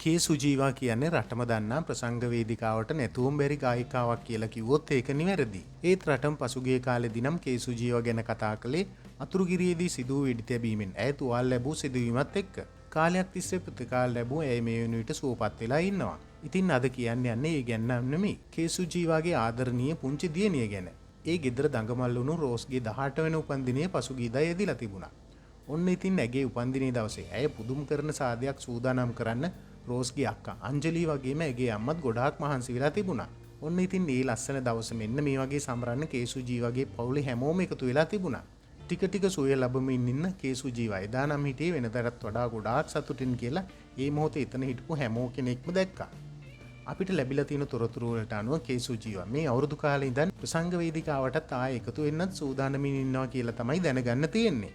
කේ සුජීවා කියන්නේ රටම දන්නා ප්‍රසංග වේදිකාවට නැතුවම බැරි ගායිකාවක් කියලා කිව්වොත් ඒක නිවැරදි. ඒත් රටම පසුගිය කාලෙදී නම් කේ සුජීවා ගැන කතා කළේ අතුරුගිරියේදී සිදු වූ වෙඩි තැබීමෙන් ඇය තුවාල ලැබූ සිදුවීමත් එක්ක. කාලයක් තිස්සේ ප්‍රතිකාර ලැබූ ඇය මේ වෙන විට සුවපත් වෙලා ඉන්නවා. ඉතින් අද කියන්න යන්නේ ඒ ගැන නෙමෙයි. කේ සුජීවාගේ ආදරණීය පුංචි දියණිය ගැන. ඒ ගෙදර දඟමල් වුණු රෝස්ගේ 18 වෙනි උපන්දිනයේ පසුගියදා යෙදිලා තිබුණා. ඔන්න ඉතින් ඇගේ උපන්දිනේ දවසේ ඇය පුදුම කරන සාදයක් සූදානම් කරන්න රෝස්ගේ අක්කා අංජලි වගේම ඇගේ අම්මත් ගොඩාක් මහන්සි වෙලා තිබුණා. ඔන්න ඉතින් මේ ලස්සන දවස මෙන්න මේ වගේ සමරන්න කේ සුජීවාගේ පවුලේ හැමෝම එකතු වෙලා තිබුණා. ටික ටික සුවය ලැබමින් ඉන්න කේ සුජීවා එදා නම් හිටියේ වෙනතරත් වඩා ගොඩාක් සතුටින් කියලා ඒ මොහොතේ එතන හිටපු හැමෝ කෙනෙක්ම දැක්කා. අපිට ලැබිලා තියෙන තොරතුරු වලට අනුව කේ සුජීවා මේ අවුරුදු කාලේ ඉඳන් ප්‍රසංග වේදිකාවටත් ආයෙ එකතු වෙන්නත් සූදානමින් ඉන්නවා කියලා තමයි දැනගන්න තියෙන්නේ.